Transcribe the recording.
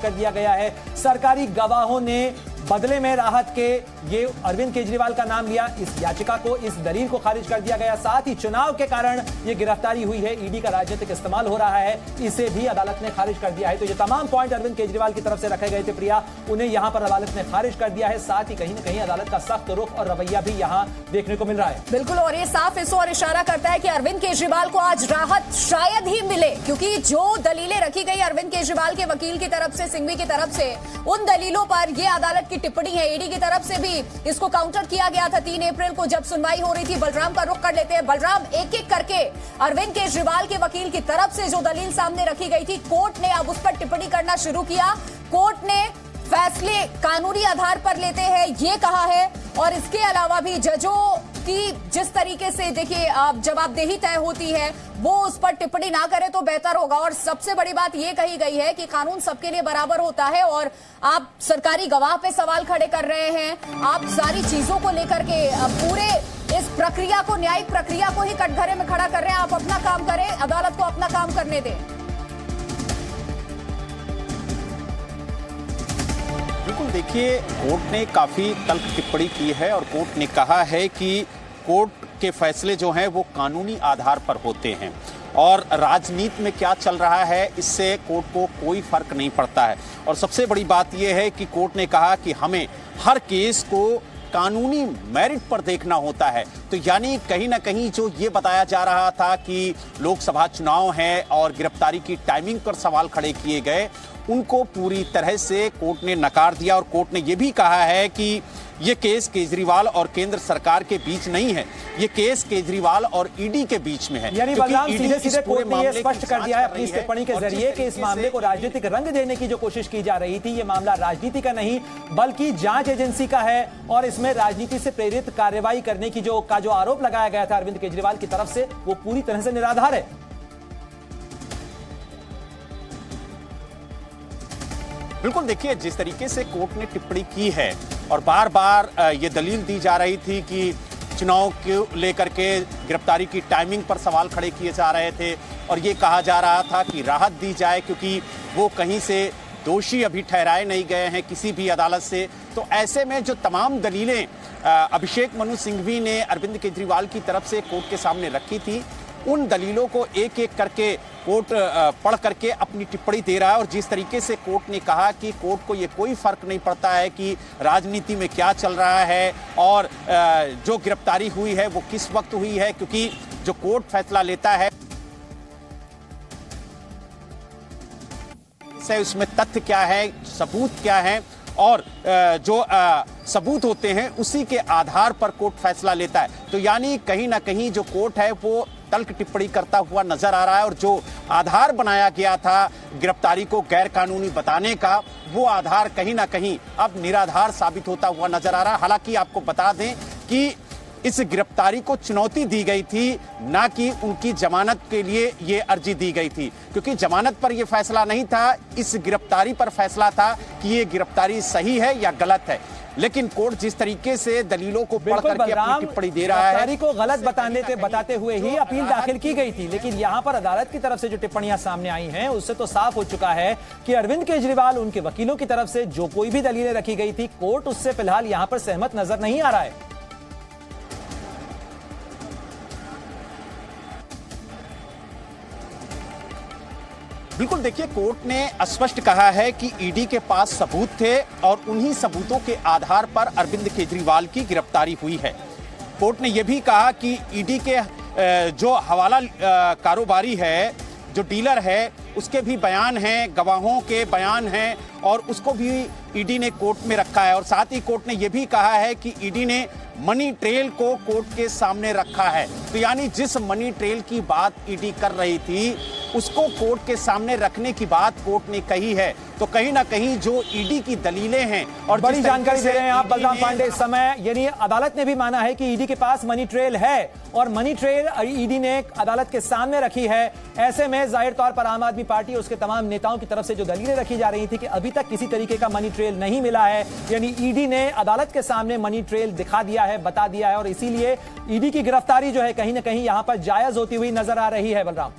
कर दिया गया है। सरकारी गवाहों ने बदले में राहत के ये अरविंद केजरीवाल का नाम लिया। इस याचिका को, इस दलील को खारिज कर दिया गया। साथ ही चुनाव के कारण ये गिरफ्तारी हुई है, ईडी का राजनीतिक इस्तेमाल हो रहा है, इसे भी अदालत ने खारिज कर दिया है। तो ये तमाम पॉइंट अरविंद केजरीवाल की तरफ से रखे गए थे प्रिया, उन्हें यहां पर अदालत ने खारिज कर दिया है। साथ ही कहीं ना कहीं अदालत का सख्त रुख और रवैया भी यहां देखने को मिल रहा है। बिल्कुल, और ये साफ इस ओर इशारा करता है कि अरविंद केजरीवाल को आज राहत शायद ही मिले, क्योंकि जो दलीलें रखी गई अरविंद केजरीवाल के वकील की तरफ से, सिंघवी की तरफ से, उन दलीलों पर यह अदालत की टिप्पणी है। ईडी की तरफ से भी इसको काउंटर किया गया था 3 अप्रैल को जब सुनवाई हो रही थी। बलराम का रुख कर लेते हैं। बलराम, एक एक करके अरविंद केजरीवाल के वकील की तरफ से जो दलील सामने रखी गई थी, कोर्ट ने अब उस पर टिप्पणी करना शुरू किया। कोर्ट ने फैसले कानूनी आधार पर लेते हैं ये कहा है, और इसके अलावा भी जजों की जिस तरीके से देखिए जवाबदेही तय होती है वो उस पर टिप्पणी ना करे तो बेहतर होगा। और सबसे बड़ी बात ये कही गई है कि कानून सबके लिए बराबर होता है, और आप सरकारी गवाह पे सवाल खड़े कर रहे हैं। आप सारी चीजों को लेकर के पूरे इस प्रक्रिया को, न्यायिक प्रक्रिया को ही कटघरे में खड़ा कर रहे हैं। आप अपना काम करें, अदालत को अपना काम करने दें। बिल्कुल, देखिए, कोर्ट ने काफ़ी तल्ख टिप्पणी की है और कोर्ट ने कहा है कि कोर्ट के फैसले जो हैं वो कानूनी आधार पर होते हैं और राजनीति में क्या चल रहा है इससे कोर्ट को कोई फर्क नहीं पड़ता है। और सबसे बड़ी बात यह है कि कोर्ट ने कहा कि हमें हर केस को कानूनी मेरिट पर देखना होता है। तो यानी कहीं ना कहीं जो ये बताया जा रहा था कि लोकसभा चुनाव है और गिरफ्तारी की टाइमिंग पर सवाल खड़े किए गए, उनको पूरी तरह से कोर्ट ने नकार दिया। और कोर्ट ने ये भी कहा है कि ये केस केजरीवाल और केंद्र सरकार के बीच नहीं है, ये केस केजरीवाल और ईडी के बीच में है। यानी बलराम, सीधे कोर्ट ने ये स्पष्ट कर दिया है अपनी इस टिप्पणी के जरिए कि इस मामले को राजनीतिक रंग देने की जो कोशिश की जा रही थी, ये मामला राजनीति का नहीं बल्कि जांच एजेंसी का है, और इसमें राजनीति से प्रेरित कार्रवाई करने की जो आरोप लगाया गया था अरविंद केजरीवाल की तरफ से, वो पूरी तरह से निराधार है। बिल्कुल, देखिए, जिस तरीके से कोर्ट ने टिप्पणी की है और बार बार ये दलील दी जा रही थी कि चुनाव को लेकर के गिरफ्तारी की टाइमिंग पर सवाल खड़े किए जा रहे थे और ये कहा जा रहा था कि राहत दी जाए क्योंकि वो कहीं से दोषी अभी ठहराए नहीं गए हैं किसी भी अदालत से। तो ऐसे में जो तमाम दलीलें अभिषेक मनु सिंघवी ने अरविंद केजरीवाल की तरफ से कोर्ट के सामने रखी थी, उन दलीलों को एक एक करके कोर्ट पढ़ करके अपनी टिप्पणी दे रहा है। और जिस तरीके से कोर्ट ने कहा कि कोर्ट को ये कोई फर्क नहीं पड़ता है कि राजनीति में क्या चल रहा है और जो गिरफ्तारी हुई है वो किस वक्त हुई है, क्योंकि जो कोर्ट फैसला लेता है उसमें तथ्य क्या है, सबूत क्या है, और जो सबूत होते हैं उसी के आधार पर कोर्ट फैसला लेता है। तो यानी कहीं ना कहीं जो कोर्ट है वो तल्ख टिप्पणी करता हुआ नजर आ रहा है, और जो आधार बनाया गया था गिरफ्तारी को गैर कानूनी बताने का, वो आधार कहीं ना कहीं अब निराधार साबित होता हुआ नजर आ रहा है। हालांकि आपको बता दें कि इस गिरफ्तारी को चुनौती दी गई थी, ना कि उनकी जमानत के लिए ये अर्जी दी गई थी, क्योंकि जमानत पर यह फैसला नहीं था, इस गिरफ्तारी पर फैसला था कि ये गिरफ्तारी सही है या गलत है। लेकिन कोर्ट जिस तरीके से दलीलों को पढ़ करके अपनी टिप्पणी दे रहा है, गिरफ्तारी को गलत बताते हुए ही अपील दाखिल की गई थी, लेकिन यहां पर अदालत की तरफ से जो टिप्पणियां सामने आई हैं उससे तो साफ हो चुका है कि अरविंद केजरीवाल, उनके वकीलों की तरफ से जो कोई भी दलीलें रखी गई थी, कोर्ट उससे फिलहाल यहां पर सहमत नजर नहीं आ रहा है। बिल्कुल, देखिए, कोर्ट ने स्पष्ट कहा है कि ईडी के पास सबूत थे और उन्हीं सबूतों के आधार पर अरविंद केजरीवाल की गिरफ्तारी हुई है। कोर्ट ने यह भी कहा कि ईडी के जो हवाला कारोबारी है, जो डीलर है, उसके भी बयान हैं, गवाहों के बयान हैं, और उसको भी ईडी ने कोर्ट में रखा है। और साथ ही कोर्ट ने यह भी कहा है कि ईडी ने मनी ट्रेल को कोर्ट के सामने रखा है। तो यानी जिस मनी ट्रेल की बात ईडी कर रही थी उसको कोर्ट के सामने रखने की बात कोर्ट ने कही है। तो कहीं ना कहीं जो ईडी की दलीलें हैं, और बड़ी जानकारी दे रहे हैं आप बलराम पांडे इस समय, यानी अदालत ने भी माना है कि ईडी के पास मनी ट्रेल है और मनी ट्रेल ईडी ने अदालत के सामने रखी है। ऐसे में जाहिर तौर पर आम आदमी पार्टी उसके तमाम नेताओं की तरफ से जो दलीलें रखी जा रही थी कि अभी तक किसी तरीके का मनी ट्रेल नहीं मिला है, यानी ईडी ने अदालत के सामने मनी ट्रेल दिखा दिया है, बता दिया है, और इसीलिए ईडी की गिरफ्तारी जो है कहीं ना कहीं यहां पर जायज होती हुई नजर आ रही है। बलराम।